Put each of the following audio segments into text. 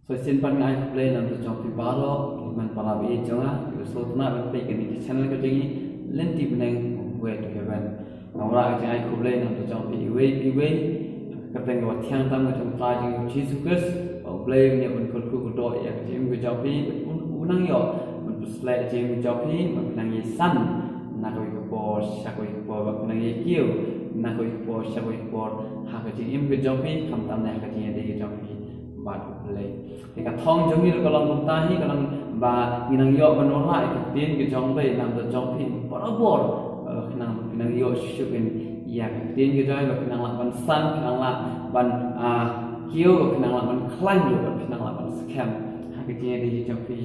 So sin pan ngai play nam to jong pi baro man pala bi jonga so tna ban pe ke ni channel ko jingi lenti beneng way to heaven ngawra ke ai ku play nam to jong pi way ka teng wa thiang tam ko jong ta jing Jesus Christ o play ni ban ko ku do ya ke jing ko jong pi unang yo ban slay jing ko jong pi ban nang ye san na ko po sha ko po ban nang ye kiu na ko po sha ko po ha ka jing ko jong pi kham tam na ka jing de jong pi bad play ka thong jong ni ko lang ta hi ka lang ba nang yo ban ora ka tin ke jong bai nam to jong pi bor nang yo shu ben ya ka tin ke jong ba nang la ban san nang la ban kiu ka nang la ban klang yo ka nang la ban scam ha ka jing de jong pi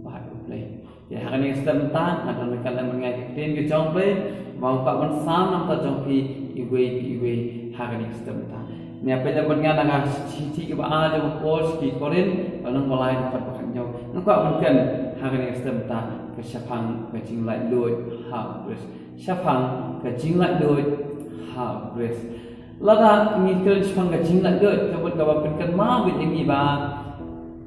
bad play ya ha ni stem ta na kan ka lang ngai ka tin ke jong bai ba pa ban sam nam to jong pi iwe ha ka ni stem ta ni apa yang berkenaan dengan cici ke bawah jauh pos di korin orang mulai dapat makan jauh. Nampak mungkin hari ini sistem tak kesiapan kecinglat duit habis, siapang kecinglat duit habis. Lada ni kalau siapang kecinglat duit, kawan kawan berikan mau yang ini bah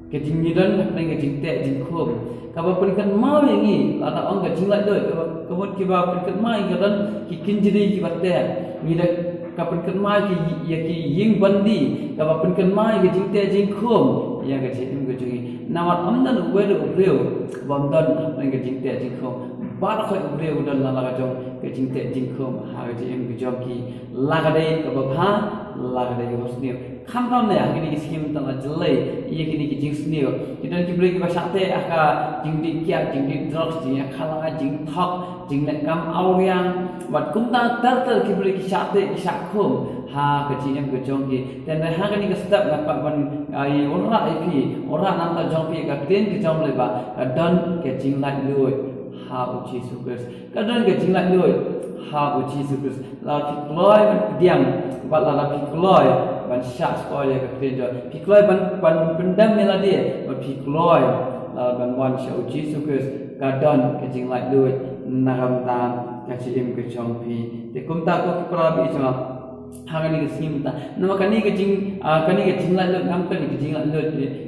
kecinggiran dengan kecingtek jingkum. Kawan berikan mau yang ini, lada orang kecinglat duit, kawan kawan berikan mau yang kan kikin jadi kibatnya ni dah kapan kenmai ki ying bandi kapan kenmai ki jingte jing khum ya ga jing ga jing nawat amdan uwe do ubreu bamdan nang ga jingte jing khum bar khoi ubreu dan la ga jong ga jingte jing khum ha ga jing ga jong ki la ga dei ka ba pha la ga dei hosni kham kam ne ha ki skim ta la jelai ye ki jing snio kidan ki bre ki ba sate aka jing di kya jing di drugs jing khala jing thok jing ne kam auriang wat kum ta tar ki bre ki sate ki sakhum ha ka jing ga jong ki dan ha ka ni ka step na pa ban ai ora ai pi ora nam ta jong pi ka ten ki jong le ba ka dan ke jing la lui ha u chi su kris ka dan ke jing la lui ha u chi su kris la ki kloi ban diam ba la pi kloi ban syak spoil ka ten jo pi kloi ban pendam melodi ban pi kloi la ban wan sha u chi su kris ka dan ke jing la lui na ram ta ka chi im ke jong pi te kum ta ko ki pra bi jo hangani ke sim ta nama kani ke jing la lo ngam kan ke jing la lo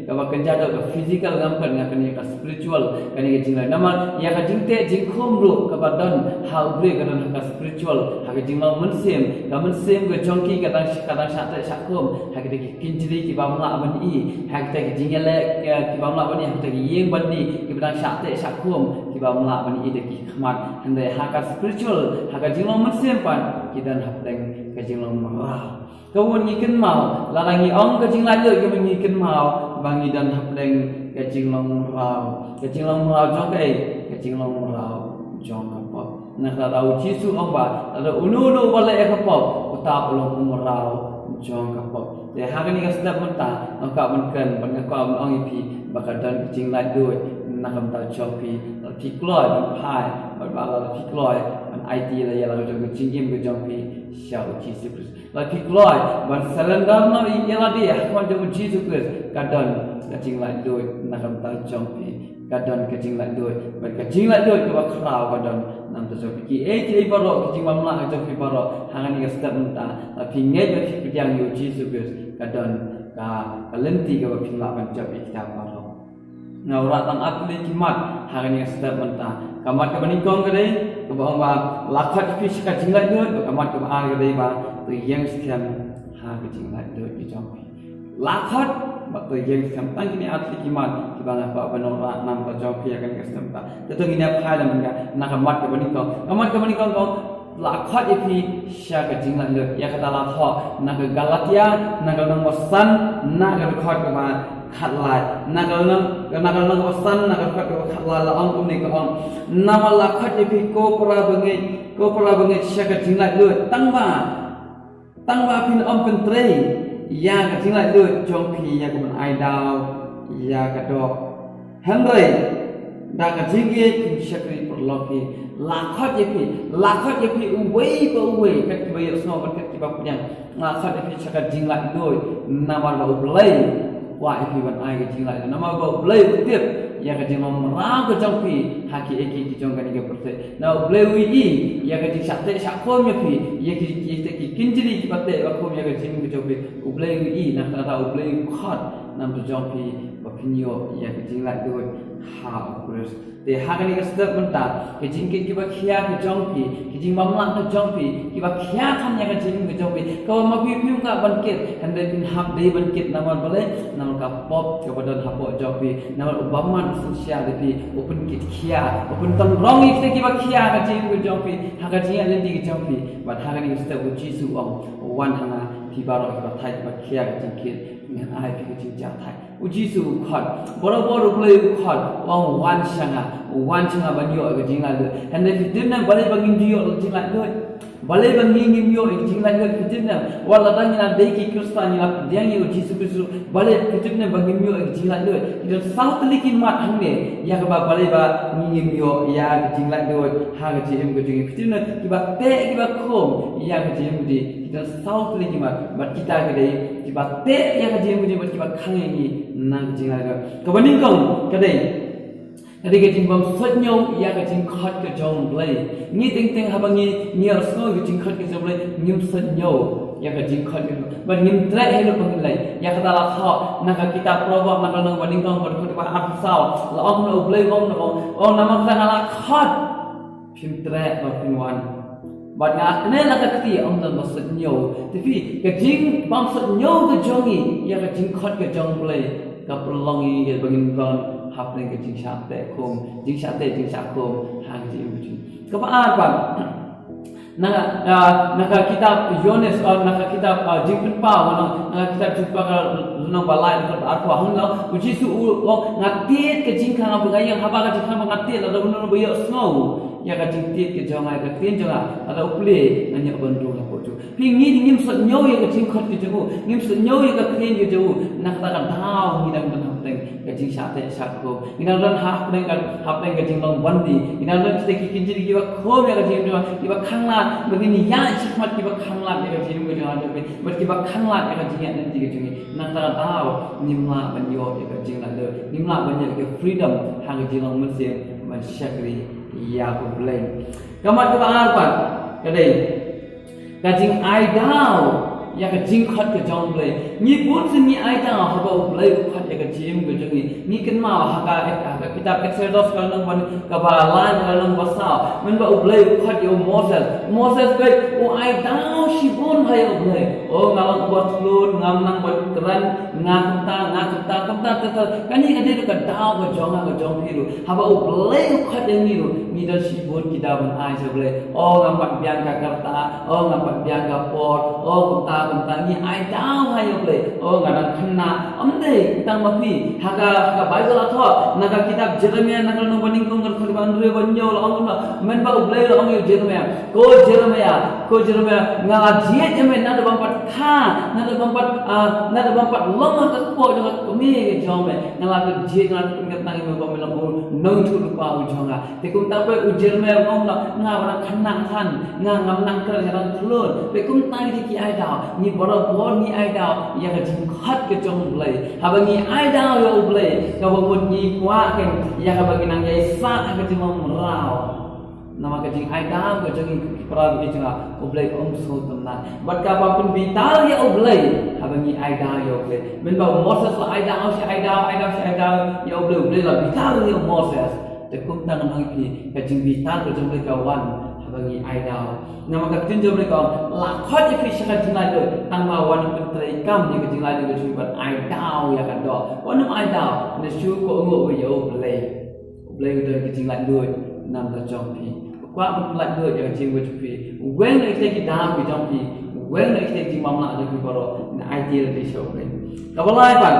ka ba kan jado ka physical ngam kan kani ka spiritual kani ke jing la nama ya ka jing te jing khom ro ka ba don how bre ka don ka spiritual ha ke jing la mun sem ke jong ki ka dang sha ta sha khom ha ke kin jiri ki ba mla ban i ha ke jing le ki ba mla ban i ha ke yeng ban di ki ba dang sha ta sha khom ki ba mla ban i de ki khmat hande ha ka spiritual ha ka jing la mun sem pan ki dan ha dang ka jing la marah. Kau ni ken mau, larangi ong kecing lanjut kau ni ken mau, bangi dan hapdeng kecing long rau jong kecing long rau jong apa. Nak rau cisu ong ba, ada unu boleh apa, utak long rau jong apa. Jadi hari ni kita mentah, angkat menken, bangkau ong ipi, bakadan kecing lanjut, nak mentah jopi, pikloi, pai, berbala pikloi, IT lah ya lalu jong kecing im jong pi. Syau Jesus Kristus. Lagi keluar, ban selendam no ialah dia. Kau jom Jesus Kristus. Kadon kecing lak duit, nakam tak jompi. Kadon kecing lak duit, ban kecing lak duit kau kerau kadon. Nam tu jompi. Ki baro kecing mamla jompi baro. Hangan ni step mentah. Tapi ngej bagi yang yo Jesus Kristus. Kadon ka lenti kau pinglak ban jompi kita baro. Ngaurat tang atli kimat. Hangan ni step mentah. Kamat ke menikong ke deh, ke bawah lakat fish ke jinglat duit, kamat ke bawah ke deh bah, tu yang sekian ha ke jinglat duit di jompi. Lakat, tu yang sekian tang ini atli kimat, kibana apa benora nam ke jompi akan ke setempat. Tentu ini apa hal yang mereka nak kamat ke menikong kau lakat ipi sya ke jinglat duit, ya kata lakat nak ke Galatia, nak ke Mosan, nak ke lakat ke bawah. Khatlai nagal nang wasan nagal khatla la ang kum ni ka ang nama la khat ipi ko pra bengi syaka jinglat lu tangba pin om pentre ya ka jinglat lu jongpi ya ka ai dau ya ka do henry da ka jingi syakri perloki la khat ipi uwe ka ki bayar semua ka ki ba punya la khat ipi syaka jinglat lu nama ba ublai wah ipi ban ai ke jinglat nama ba blai tip ya ke jing merang ke jongpi haki eki ki jong kan ke perse na blai wi ya ke jing sate sakom ya pi ya ki kinjiri ki pate ba kom ya ke jing ke jongpi blai wi na ta blai khat nam tu jong pi opinio ya ke jing lai doi ha kuris te ha kan ke step menta ke jing ke ba khia ke jong pi ke jing mam lang ke jong pi ki ba khia kan ya ke jing ke jong pi ko ma pi pi ka ban ket kan de bin hap de ban ket naman bale nam ka pop ke badan hapo jong pi nam obama social de pi open kit khia open tam wrong ik ki ba khia ke jing ke jong pi ha ka jing alen di ke jong pi ba ha kan ke step u ji su ong wan hanga pi ba ro ka thai ba khia ke jing kit ngan ai pi ke jing ja thai uji su khot boro boro play khot wang wan changa ban yo ke jing la de and if din na bale bangin ji yo jing la de bale bangin ngim yo ke jing la de kitin na wala dan na de ki kristan na diang yo ji su kristu bale kitin na bangin yo ke jing la de ida south likin mat hang ne ya ka ba bale ba ngim yo ya ke jing la de ha ke jing ke jing kitin na ki ba te ki ba khom ya ke jing di ida south likin mat kita ke de ki ba te ya ke jing ki ba khang ni nang jing la ka baning kong ka de Jadi kita jing sot nyau ya kita jing khot ke jong blay ni ting ting habang ni asno kita jing khot ke jong blay ngim sot nyau ya kita jing khot ke ban ngim trai hello panglay ya kita la kho naka kita probo naka nang baning kong kon khot ba apsau la ong no blay ong no nama kita la khot phim trai ba phim wan ban ngak ne la ka ti ong dan sot nyau tapi kita jing sot nyau ke jongi ya kita jing khot ke jong blay ka prolongi ke bangin ron hapne ke jing sha te khom jing sha khom hang ji uji ka ba ban naka kitab Yones naka kitab jing pa naka kitab jumpa ka lunang balai ka arpo hang la uji su ngatit ke jing khang ba yang haba ka jing khang ngatit la da no yo snow ya ka jing tit ke jonga ka tin jonga ada uple nanya bantu la poju pi ngi ngim sot nyo ya ka jing khot ke ju ngim sot nyo ya ka tin ke ju nak ta ka dau ngi dang ban hapteng ka jing sha te sha ko ina dan hapteng ka jing long bandi ina dan te ki kin ji ba kho ya ka jing ki ba khang la begini ya chikmat ki ba khang la ya ka jing ko jonga de ba ki ba khang la ya ka jing ya nanti ke jing nak ta dau nimla ban yo ya ka jing la de nimla ban ya ke freedom hang jing long men se man shakri ya ko blame kamat ka ba arpan ka dei ka jing ai dau ya ka jing khot ke jong blay ni pun sin ni ai dau ha ba blay khot ya ka jing ko jong ni ken ma ha ka kitab exodus ka nang ban ka ba lan ka nang ba sa men ba blay khot yo moses be o ai dau shi bon ha yo blay o ngalang ba tulun ngam nang ba kran ngam ta kan ni ka de ka dau ka jong hiru ha ba blay khot yang ni da shi bon kitab ai sa blay o ngam ba biang ka karta o ngam ba biang ka por o ta ni ai dau ha yo blay o ngadang khanna amde tang ma pi haga bible atho naga kitab jeremia naga no baning kong ngar khari ban re ban nyaw la ong na men ba blay la ong yo jeremia ngala jie jeme na da bampat kha na da bampat long ka po jo ka mi ke jome ngala ke jie ngala ke ngat nang ba me la mo nong thu pa u jonga te kum ta pe u jeremia ong na nga ba khanna khan nga ngam nang kra ngang thulun te kum ta ki ai da ni bora bor ni ai da ya ka jing khat ke jong blay haba ni ai da yo blay ka ba mon ni kwa ken ya ka ba nang yai sa ka jing mong rao nama ka jing ai da ko jong pra ni jonga blay om so tam na bat ka ba pun vital ya blay haba ni ai da yo blay men ba moses la ai da ya blay la vital ya moses te kum ta nang ki ka jing vital ko jong blay ka wan bagi idol nama ka tin jom ko la khot ya fi shaka jingai do tang ma wan pun trai kam ya ka jingai do chu ban idol ya ka do wan idol ne shu ko ngo we yo play do ka jingai do nam ta jom pi kwa pun play do ya ka jing we chu pi when ne te ki da pi jom pi when ne te ki mam la do ki baro na ideal de show play ka balai pa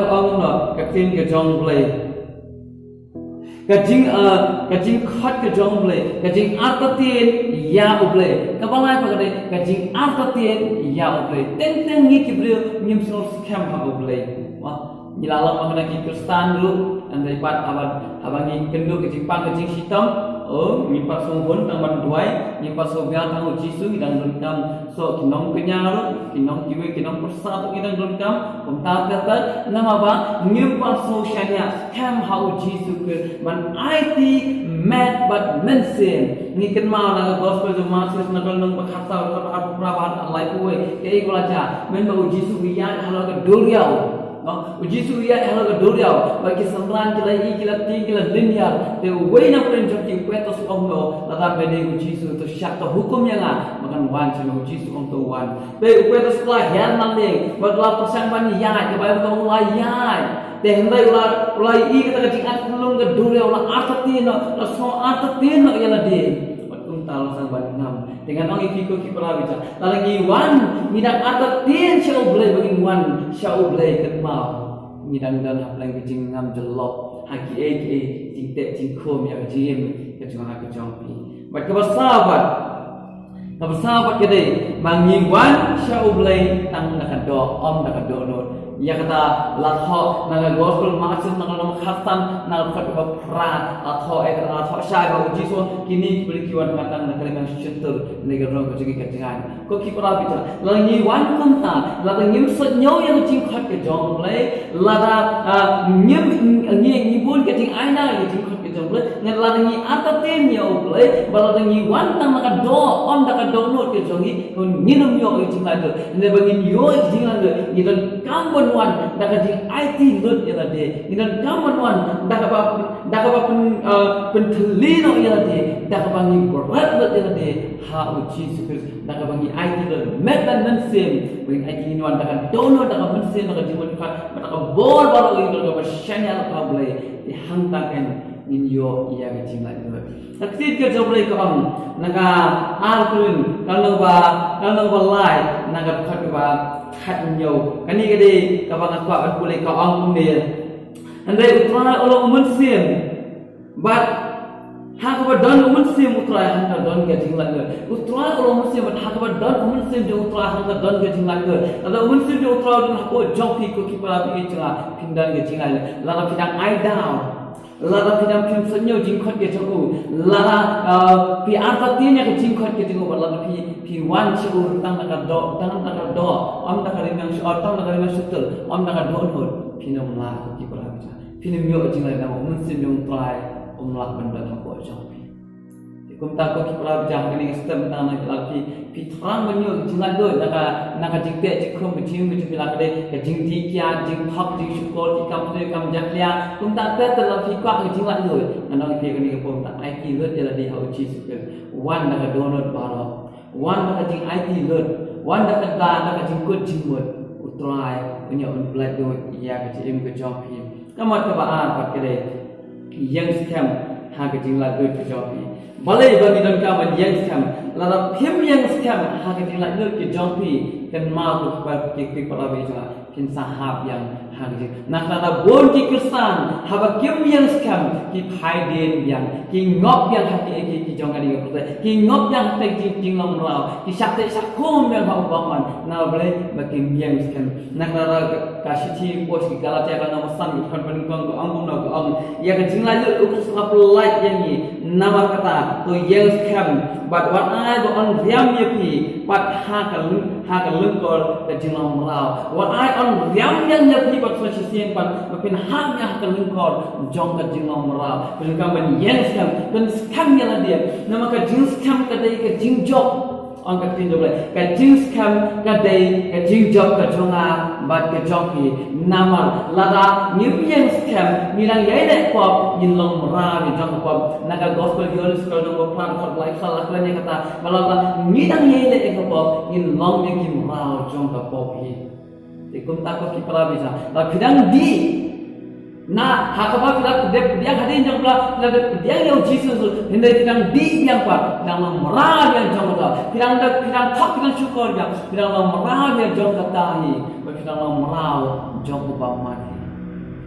ka ong no ka tin ka jom play kajing khot ke jong blay kajing artatien ya ublay kabalai pagade kajing artatien ya ublay teng ni kibril nyim so scam ha ublay wa nilala magana ki kristan lu andai pat abangi kendo kajing pa kajing hitam mi pa so hon tang ban duai mi pa so bia tang jisu dang don kam so kinong kenyaro kinong kiwe kinong persatu dang don kam ta ta nama ba mi pa so shania kam how jisu ke man IT mad but men sin ni ken ma na gospel jo marxist na don nong bakhata ko prabat alai kuwe ke ikola ja men ba jisu ya halo ke duriau Jisu ia halo ke duriau bagi sembilan kila i kila ti kila linear te wei na pren joti kwetos omno lata bede Jisu to syak to hukum yang makan wan chino Jisu om to wan pe kwetos kla hian na le bagla pasang ban ya ke ba ko la ya te hendai ulai i kita ke jingat lung ke duriau la artatino la so artatino ya la de tahu sang bandingam dengan orang ikut kipra bicara lagi wan midang atat tin syau boleh bagi wan syau boleh kenal midang dan apa yang kecing ngam jelok haki eke cing tek cing kom ya kecing kecing haki jompi buat kebersahabat kede mangi wan syau boleh tang nak do om nak do not ya kata latho naga gospel marxist naga nom khastan naga khat pra latho latho syai ba jiso kini beli kiwan matan naga memang syutur naga ro ko jigi kajangan ko ki pra bicara langi wan kunta lada ngim so nyo yang jing khat ke jong le lada ngim ngi bun ke jing aina ke jing khat ke jong le ngan lada ngi ataten yo le balada ngi wan tang naga do on naga do not ke jongi kon nginum yo ke jing lada ne bangin yo jing lada ni dan kam wan daga jing IT lut ya de inan kaman wan daga ba pentelino ya de daga bangi berat lut ya de ha uji sukses daga bangi IT lut medan mensim bagi IT ini wan daga dono daga mensim daga jimun ka daga bol baru ini daga syanya ka boleh dihantarkan inyo iya ke jing lagi taksit ke joblay ko ang naga alkulun kalau ba lai naga khat ba khat nyo kani gede kabang akwa at pulay ka ang umir andai utra ulo umunsim but hakaba don umunsim utra hanga don ke jing lagi utra ulo umunsim but hakaba don umunsim jo utra hanga don ke jing lagi ada umunsim jo utra don hako jopi ko kipara bi chinga pindan ke jing lagi lala pidang I down lada pidam pim senyo jingkot ke joku lada pi artatinya ke jingkot ke joku lada pi wan chu tang nak do om nak rimang tang nak rimang sutul om nak do hot pinom la ki pura bicara pinom yo jingai na mun sim yong try lak benda ko jong kum ta ko ki pura bicara kini sistem tang nak lagi pi thrang menyo jingai do naka jingte jikhom jing mi bila kade ke jing di kya jing thok jing shukor ki kam jaklia kum ta ta la pi kwa ke jingai do anong pi kini ko ta IT lut ya di hau chi super wan naka donut baro wan naka jing IT lut wan naka ta naka jing kut jing mut utrai punya un black do ya ke jim ke jopi kamat ka ba pat kede yang scam ha ke jing la do ke jopi balai bagi dan kawan yang scam lalu him yang scam ha ke jing la do ke jopi kan mau ke para beja kin sahab yang hang nak nada bon ki kristan haba kim yang scam ki phaiden yang ki ngop yang hati ki jong ari ko ki ngop yang te jing long lao ki sakte sakum yang ha ubaman na boleh bakim yang scam nak nada kasiti pos ki kala ta kana masan kan pen kong angum na ang ya ka jing la lu ukus apply yang ni nama kata to yang scam but what I go on riam ye pi pat ha ka lung ko ka jing long lao what I on riam yang ye pi pat so sien pat pin ham ya ka lung ko jong ka jing long lao pin ka man yang scam pin scam ya la dia nama ka jing scam ka dei ka jing job on ka tin doble ka jing scam ka dei ka jing job ka jonga bat ka joki nama lada ni yang scam ni lang yai le pop yin long ra ni jong pop na ka gospel yoris ka no plan for life sala ka ni kata balala ni dang yai le ka pop yin long ni kim ra jong ka pop hi te kum ta ko ki pra bisa la pidang di na hakaba pidang dia hadin jong pla dia yang Jesus hindai pidang di yang pa nang ra yang jong ka pidang thak pidang syukur ya pidang ra yang jong ka tahi pidang ra jong pa mati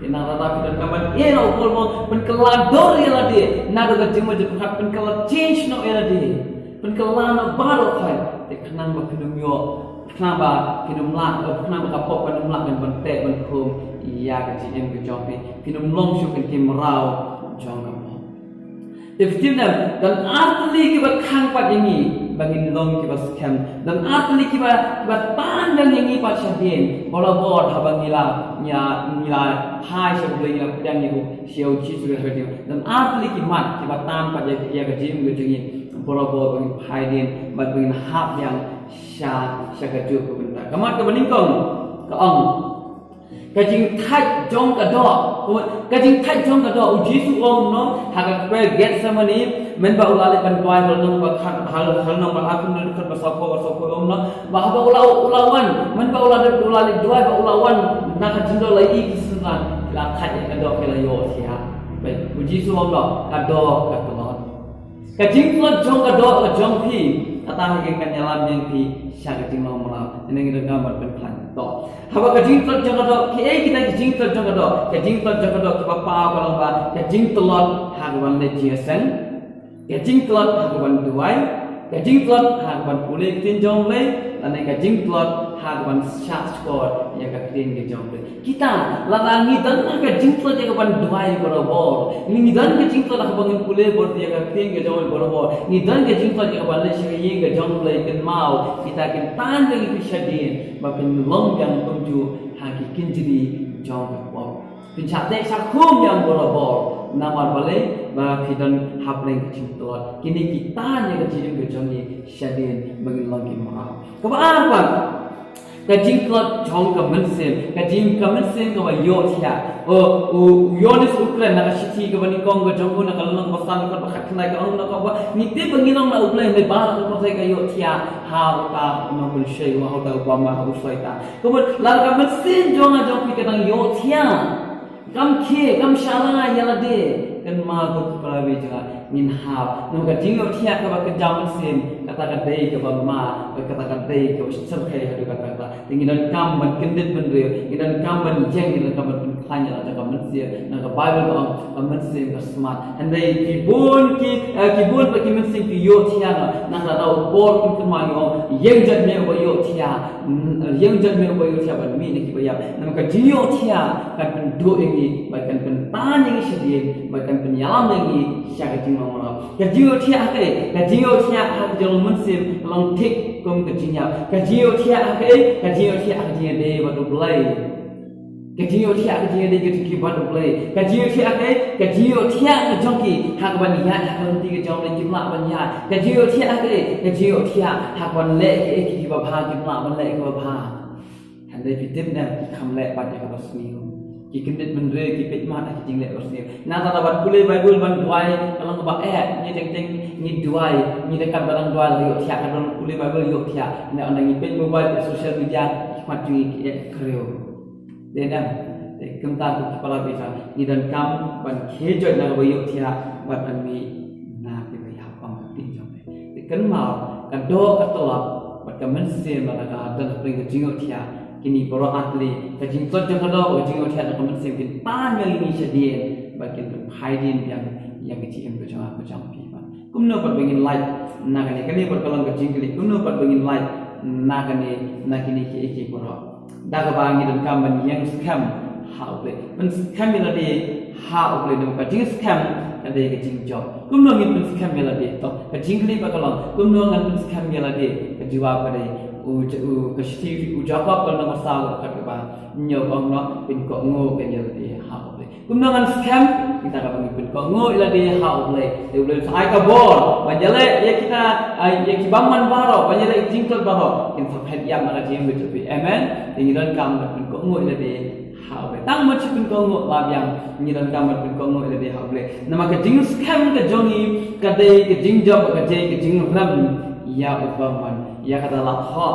ina rata pidang kaman era ukol mo penkelador ya ladi na do jing mo jeng hat penkelad change no era di penkelana baru kai te kenang ba pidum yo kenapa pidum lak kenapa kapok pidum lak ben bente ben khum iya ka jing ke jopi pidum long syu ke kim rau jong ka Efektifnya dan artli kita kangpat ini bagi long kita scam dan artli kita pandang ini pas sedih kalau bor habang nila hai sebelum nila pedang itu siau cisu seperti dan artli kita tanpa dia kejim gejingi kalau bor bagi hai din bagi hab yang sya kejut kebentar kamat kebeningkong keong kajing thai jong kado kajing thai jong kado uji su om no hak ke get sama ni men ba ulale ban toy hal no ba hal no ba akun no kan ba sopo om no ba ba ulawan men ba ulale doy ba ulawan na ka jindo lai ki sunan la thai kado ke la yo sia ba uji su om no kado ka kolot kajing klot jong kado jong pi kata hake kan nyalam yang pi sya kajing no mala ini kita gambar ben plan to haba kajing klot jong kado kita kajing klot jong kado kita pa kalau ba kajing klot hagwan le jiasen kajing klot hagwan duai kajing klot hagwan pulih tin jong le dan kajing klot hagwan sya skor ya katin ke jong le kita lalangi dan kajing klot ya hagwan duai borobo ni dan kajing klot hagwan pulih bor dia katin ke jong borobo ni dan kajing klot ya hagwan le syi ke jong le ken mau kita ken tan lagi pisadin ba pen long yang kumju hakikin jadi jong bor pincate sakum yang borobo namar balik ba khidan hapleng cintot kini kita yang kecil gejoni syadin bagi lagi maaf kaba apa kajing klot jong kamensen kaba yo tia yo ni uklen na shiti kaba ni kong jong na kalong basan ka bakhat na ka na ka ni te bangilong na uklen me ba ka ka yo tia ha ka no bul shay wa ha ba ma ha usaita kaba la kamensen jong pi ka yo tia kam shala yala de kan ma ko prawe jala min hab no ka jingo thia ka ba ka jam sim kata ka dei ka ba ma kata ka dei ka sir khay hadu kata ka tingidan kam man kendit man re ngidan kam man jeng ngidan kam man khanya la ka man sia na ka bible ka man sim ka smart and they kibun pa ki man sim ki yo thia na ka daw por kin ma yo yeng jat me ba yo thia ba mi ni ki ba ya na ka jingo thia kan do ingi ba kan tan ingi sedien ba kan penyalam lagi syak jing mama kajio thia ke kajio thia ha jol munsim long tik kum kajinya kajio thia ke kajio de batu play kajio thia de ki batu play kajio thia ke kajio thia jongki ha ban ya ha ban ti ke jong le jimla ban ya kajio thia ha ban le ke ki ba pha jimla ban le ko pha han dei fitim na kham le pat ka basmi ki kendit bendre ki petmat ki jing le osni na ta bat kule bible ban duai kalang ba ni jeng ni duai ni dekat balang duai yo thia ka don kule bible yo thia na on ni pet mobile social media mat ki kreo de dam de kumta ku kepala bisa ni dan kam ban khejot na ba yo thia bat an mi na ki ba ya pam tin jom de kan mau ka do ka tolap bat ka men se ma ka dan pring jing yo thia kini boro atli kajing tot jang kado kajing othia na kamen sim pan yang ini sedien bagian haidin yang kecil ko jang pi ba kumno pat bengin light na kani pat kalong kajing kali kumno pat bengin light na kini ki eki boro daga bangi dan kamen yang scam haule men scam melodi haule no kajing scam ada kajing job kumno ngin scam melodi to kajing kali pa kalong kumno ngan scam melodi kajiwa pada kesti ujakap kalau masalah kat ba nyo bang no pin ko ngo ke je di ha le kumnangan scam kita ka bang pin ko ngo ila di ha le de le sai ka bor banjale ya kita ya kibaman baro banjale jingkol baro kin sa phet yam na jing with be amen de ngidan kam pin ko ngo ila di ha le tang mo chi pin ko ngo ba yang ngidan kam pin ko ngo ila di ha le nama ka jing scam ka joni ka de ke jing job ka je ke jing ram ya upaman ya kata lakho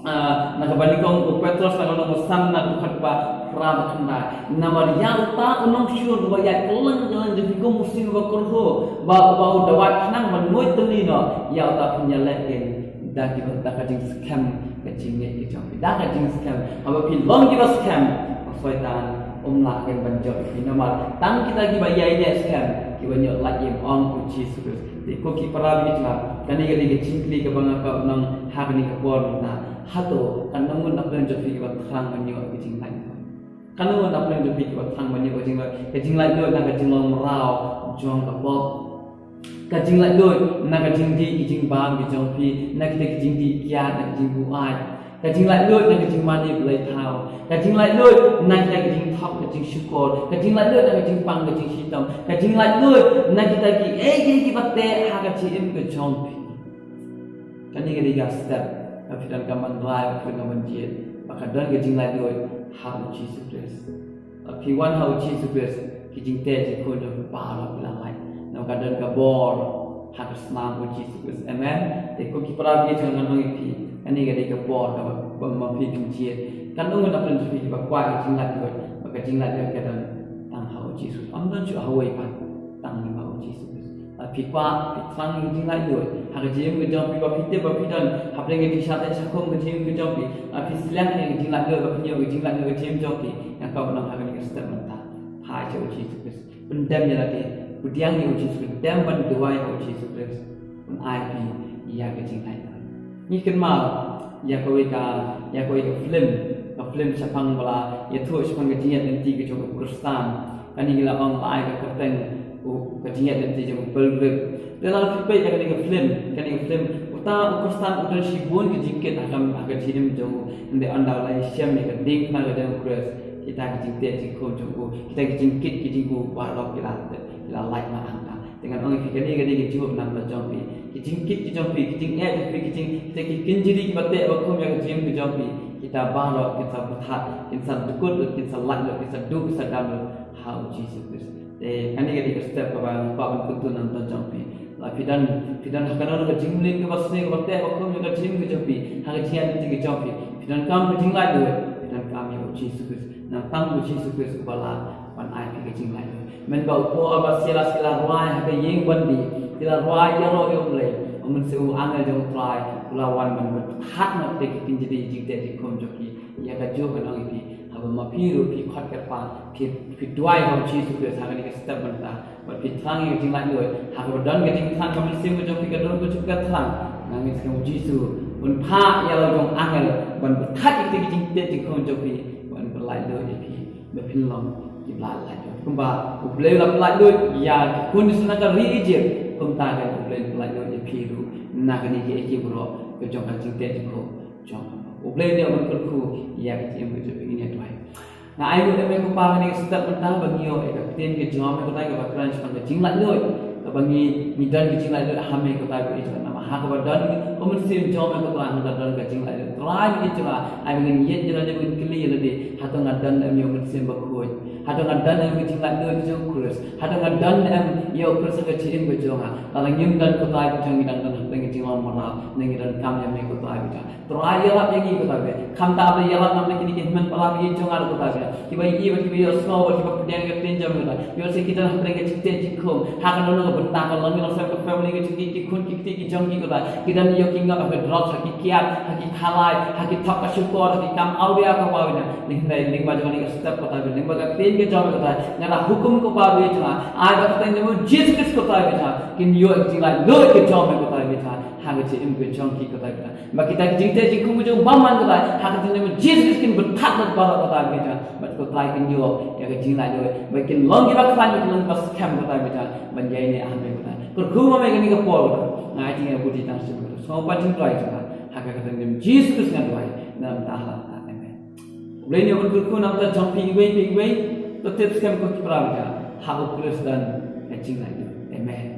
na kabalikong Petros na kanong musam na tukat ba prab kanda namar yang ta unong syur ba ya kelang jadi ko musim ba kurho ba dawat nang manoy tulino ya ta punyalekin da kajing scam kajing ne ke jong da kajing scam aba pilong ki ba scam soitan umla ken banjor ki namar tang kita ki ba ya ide scam ki banyo lagi ong uci sus ko ki para bi tla kani gali ke cinkli ke banga ka nang hakni ka bor na hato kanangun aplen jofi ba thang manyo ki jing lai kanangun aplen jofi ba thang manyo ki jing lai no na ka jing long rao jong ka bok Kajing lại đôi na kajing di kajing bam kajong pi na kita kajing di kia na kajing buai kajing lại đôi na kajing mani belai thao kajing lại đôi na kita kajing thop kajing syukur kajing lại đôi na kajing pang kajing hitam kajing lại đôi na kita ki batte ha kajing kajong pi kani ketiga step kafidan kaman drive kaman jet maka dan kajing lại đôi how Jesus Christ pi one how Jesus Christ kajing te je ko do pa la bilang lai Nam kadang kabor harus mampu Jesus, amen. Teko kita dia jangan mengipi. Ini kadang kabor kalau mampu kincir. Kan orang nak pernah fikir bahawa jinglat dia, maka jinglat dia kadang tang hau Jesus. Amdan juga hawai pan tang ni hau Jesus. Fikwa tang jinglat dia. Harga jiem kejam fikwa fitte berfidan. Apa yang kita syaitan sakum kejam kejam pi. Fisilan yang jinglat dia berfidan jinglat dia kejam kejam pi. Yang kau nak harga kita step mentah. Hai jauh Jesus. Pendam je lagi. Budiang ni uji sulit, dem ban dua yang uji sulit, pun IP ia kecil lain. Ni kenal, ia kau film sepang bala, ia tu sepang kecil nanti kecil Kristen, kan ini lah orang lain kerten, kecil nanti kecil pelgrip. Dalam film kan ini film, utama Kristen udah sibun kecil akan kecil jauh, nanti anda lain siam ni keding nak kerja Kristen, kita kecil kecil jauh, kita kecil warok kita like anda dengan orang fikir ni kadang kita cuba nak belajar pi kita kita kinjiri kita tak aku yang kita jampi kita baru kita berhat kita dukut kita like kita do kita dalam how Jesus Christ kan ni kita step apa bentuk nak belajar pi fidan akan orang jingling ke pasne ke tak aku yang kita jampi hal cian kita jampi fidan kam jinglah dua fidan kami Jesus Christ nak tang Jesus Christ kepala pan ai kita jinglah men bau po aba sila ruai ha yeng bandi sila ruai ya ro yom le men seu angal jong try lawan men hat na te kin jadi jingte di kom joki ya ka jo kan ong pi ha ma pi ru pi khat ka pa pi duai ho chi su ke sa ni ka step ban ta ba pi thang ye jing lai loi ha ka don ke jing thang ka men seu jong pi ka don ko chup ka thang nang is ka ji su un pha ya lo jong angal ban khat te jingte di kom joki ban lai loi pi ba pin long ki lai kumba ublay la pelajut ya kun disana rijir kumta ga ublay pelajut ya piru na kani ke eki bro ke jong kan cinte ko jong ublay dia man ku ya ke tiam ke ini tuai na ayu de me ko pa ni step mentang bangio e ka tin ke jong me ko tai ka crunch pan ke jinglat loi ka bangi midan ke jinglat loi hame ko tai ko itu nama ha ka dan ko men sim jong me ko ta dan ke jinglat loi trai ni cuma ai ngin yet jira de bin kli le de ha to ngadan em yo men sim ba ko hadang adan yang kecil lagi kecil kurus, hadang adan yang ia kurus kecil kecil ha, kalau nyum dan kotai kecil dan kecil mana, nengiran kam yang mereka kotai kecil, terakhir lah yang ini kotai, kam tak ada yalah namanya kini kehman pala bagi jongar kotai, tiba tiba snow, tiba pedang kecil jam kotai, biar kita nak pergi kecil cikum, hakan orang bentak kalau ni orang sampai family kecil kikun kikti kijong kotai, kita ni yoking apa drop, haki kiat, haki khalai, haki thap kasyukur, haki kam awya kapawina, nengiran lingba jangan ni step kotai, lingba kecil के जॉब होता है ना हुक्म को पा बेचना आज अपने ने वो जिस किस को पा बेचना कि यो जिला लो के जॉब में को पा बेचना हां के इन के जॉब की को पा बेचना बाकी तक जिंते जिंकु मुझे बमन को हां के ने वो जिस किस किन बथा मत पा को पा बेचना बट को पा के यो या के जिला लो बाकी लॉन्ग की बात खाने के बस कैम को पा बेचना बन जाए ने हमें को को घूम में के को पो आई थिंक बुद्धि तां से सो पाचिन ट्राई था हां के ने जिस किस ना ट्राई ना ताला आमेन लेने को को ना तो जंपिंग वे तो tips kan ko kiprabja hago Kristen kecing lagi amen